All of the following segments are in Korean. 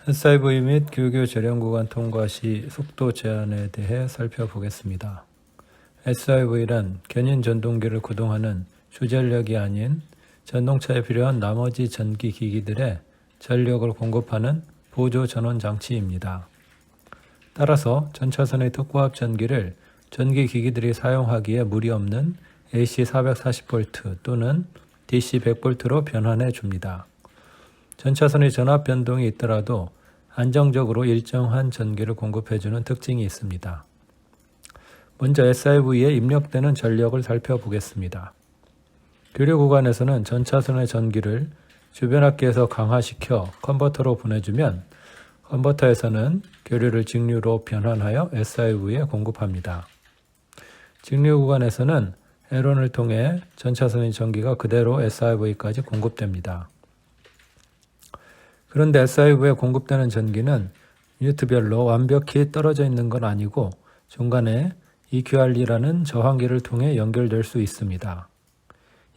SIV 및 교교 재련 구간 통과 시 속도 제한에 대해 살펴보겠습니다. SIV란 견인 전동기를 구동하는 주전력이 아닌 전동차에 필요한 나머지 전기 기기들의 전력을 공급하는 보조 전원 장치입니다. 따라서 전차선의 특고압 전기를 전기 기기들이 사용하기에 무리 없는 AC 440V 또는 DC 100V로 변환해 줍니다. 전차선의 전압 변동이 있더라도 안정적으로 일정한 전기를 공급해주는 특징이 있습니다. 먼저 SIV에 입력되는 전력을 살펴보겠습니다. 교류 구간에서는 전차선의 전기를 주변압기에서 강화시켜 컨버터로 보내주면 컨버터에서는 교류를 직류로 변환하여 SIV에 공급합니다. 직류 구간에서는 L원을 통해 전차선의 전기가 그대로 SIV까지 공급됩니다. 그런데 SIV에 공급되는 전기는 유니트별로 완벽히 떨어져 있는 건 아니고 중간에 EQR리라는 저항기를 통해 연결될 수 있습니다.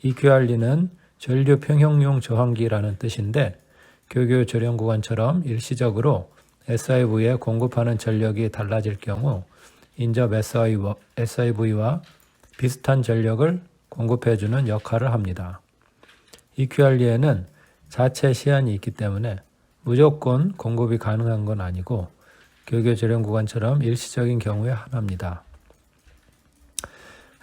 EQR리는 전류 평형용 저항기라는 뜻인데 교교 절연 구간처럼 일시적으로 SIV에 공급하는 전력이 달라질 경우 인접 SIV와 비슷한 전력을 공급해주는 역할을 합니다. EQR리에는 자체 시한이 있기 때문에 무조건 공급이 가능한 건 아니고 교교 절연 구간처럼 일시적인 경우에 하나입니다.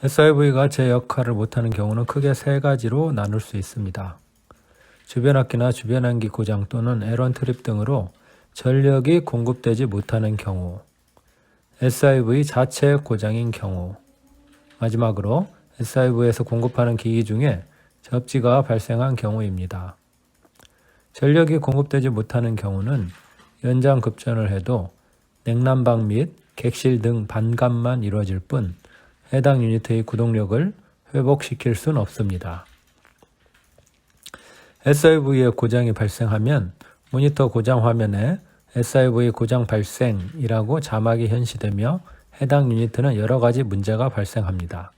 SIV가 제 역할을 못하는 경우는 크게 세 가지로 나눌 수 있습니다. 주변압기나 주변항기 고장 또는 L원 트립 등으로 전력이 공급되지 못하는 경우, SIV 자체 고장인 경우, 마지막으로 SIV에서 공급하는 기기 중에 접지가 발생한 경우입니다. 전력이 공급되지 못하는 경우는 연장 급전을 해도 냉난방 및 객실 등 반감만 이루어질 뿐 해당 유니트의 구동력을 회복시킬 순 없습니다. SIV에 고장이 발생하면 모니터 고장 화면에 SIV 고장 발생이라고 자막이 현시되며 해당 유니트는 여러 가지 문제가 발생합니다.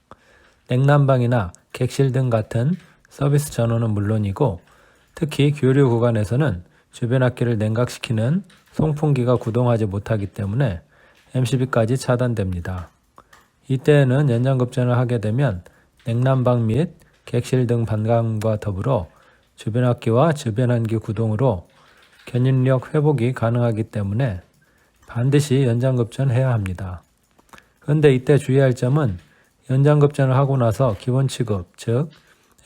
냉난방이나 객실 등 같은 서비스 전원은 물론이고 특히 교류 구간에서는 주변압기를 냉각시키는 송풍기가 구동하지 못하기 때문에 MCB까지 차단됩니다. 이때에는 연장급전을 하게 되면 냉난방 및 객실 등 반감과 더불어 주변압기와 주변항기 구동으로 견인력 회복이 가능하기 때문에 반드시 연장급전해야 합니다. 그런데 이때 주의할 점은 연장급전을 하고 나서 기본 취급, 즉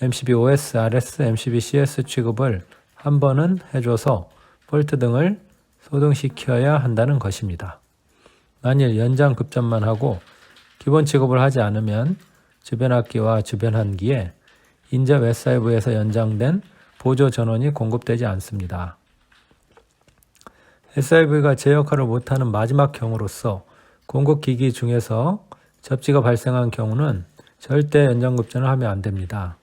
MCB OS, RS, MCB CS 취급을 한 번은 해줘서 볼트 등을 소등시켜야 한다는 것입니다. 만일 연장급전만 하고 기본 취급을 하지 않으면 주변압기와 주변항기에 인접 SIV에서 연장된 보조 전원이 공급되지 않습니다. SIV가 제 역할을 못하는 마지막 경우로서 공급기기 중에서 접지가 발생한 경우는 절대 연장급전을 하면 안 됩니다.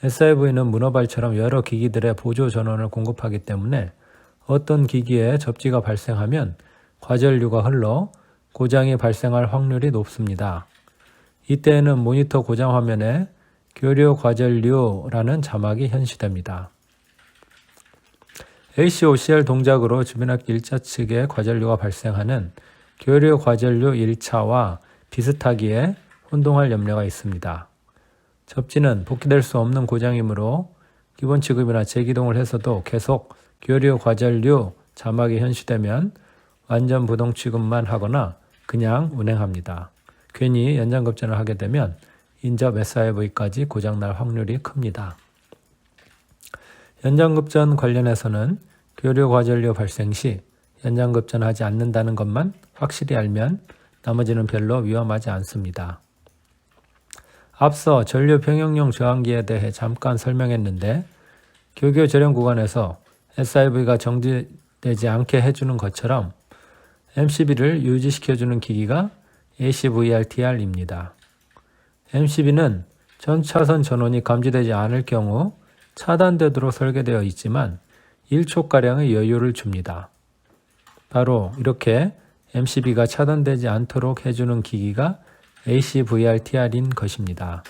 SIV는 문어발처럼 여러 기기들의 보조 전원을 공급하기 때문에 어떤 기기에 접지가 발생하면 과전류가 흘러 고장이 발생할 확률이 높습니다. 이때에는 모니터 고장 화면에 교류 과전류라는 자막이 현시됩니다. ACOCR 동작으로 주변압기 1차 측에 과전류가 발생하는 교류 과전류 1차와 비슷하기에 혼동할 염려가 있습니다. 접지는 복귀될 수 없는 고장이므로 기본 취급이나 재기동을 해서도 계속 교류 과전류 자막이 현시되면 완전 부동 취급만 하거나 그냥 운행합니다. 괜히 연장급전을 하게 되면 인접 SIV까지 고장날 확률이 큽니다. 연장급전 관련해서는 교류 과전류 발생 시 연장급전하지 않는다는 것만 확실히 알면 나머지는 별로 위험하지 않습니다. 앞서 전류 평형용 저항기에 대해 잠깐 설명했는데 교교 절연 구간에서 SIV가 정지되지 않게 해주는 것처럼 MCB를 유지시켜주는 기기가 ACVRTR입니다. MCB는 전차선 전원이 감지되지 않을 경우 차단되도록 설계되어 있지만 1초가량의 여유를 줍니다. 바로 이렇게 MCB가 차단되지 않도록 해주는 기기가 ACVRTR인 것입니다.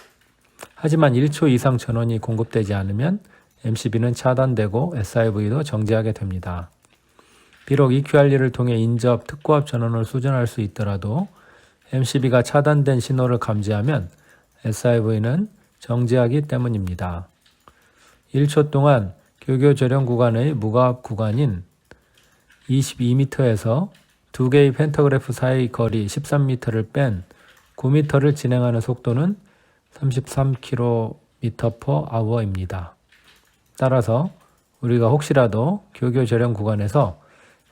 하지만 1초 이상 전원이 공급되지 않으면 MCB는 차단되고 SIV도 정지하게 됩니다. 비록 EQR리를 통해 인접, 특고압 전원을 수정할 수 있더라도 MCB가 차단된 신호를 감지하면 SIV는 정지하기 때문입니다. 1초 동안 교교 절연 구간의 무과압 구간인 22m에서 두 개의 펜터그래프 사이 거리 13m를 뺀 9m를 진행하는 속도는 33km/h입니다. 따라서 우리가 혹시라도 교교 절연 구간에서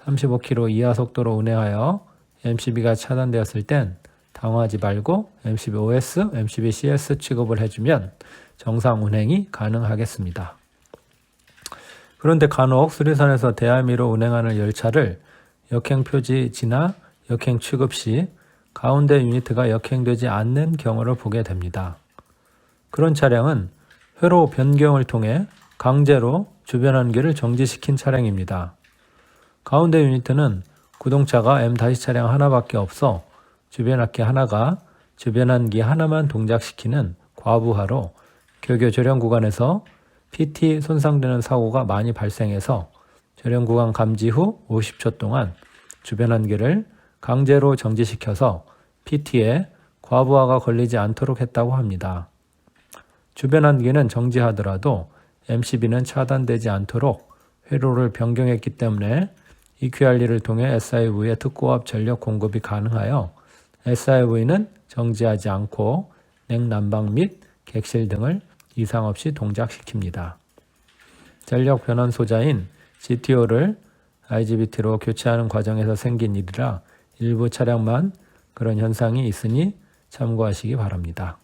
35km 이하 속도로 운행하여 MCB가 차단되었을 땐 당황하지 말고 MCB OS, MCB CS 취급을 해주면 정상 운행이 가능하겠습니다. 그런데 간혹 수리선에서 대함위로 운행하는 열차를 역행 표지 지나 역행 취급 시 가운데 유니트가 역행되지 않는 경우를 보게 됩니다. 그런 차량은 회로 변경을 통해 강제로 주변 한기를 정지시킨 차량입니다. 가운데 유니트는 구동차가 M- 차량 하나밖에 없어 주변 악기 하나가 주변 한기 하나만 동작시키는 과부하로 교교 절연 구간에서 PT 손상되는 사고가 많이 발생해서 절연 구간 감지 후 50초 동안 주변 한기를 강제로 정지시켜서 PT에 과부하가 걸리지 않도록 했다고 합니다. 주변 한기는 정지하더라도 MCB는 차단되지 않도록 회로를 변경했기 때문에 EQR리를 통해 SIV의 특고압 전력 공급이 가능하여 SIV는 정지하지 않고 냉난방 및 객실 등을 이상 없이 동작시킵니다. 전력 변환 소자인 GTO를 IGBT로 교체하는 과정에서 생긴 일이라 일부 차량만 그런 현상이 있으니 참고하시기 바랍니다.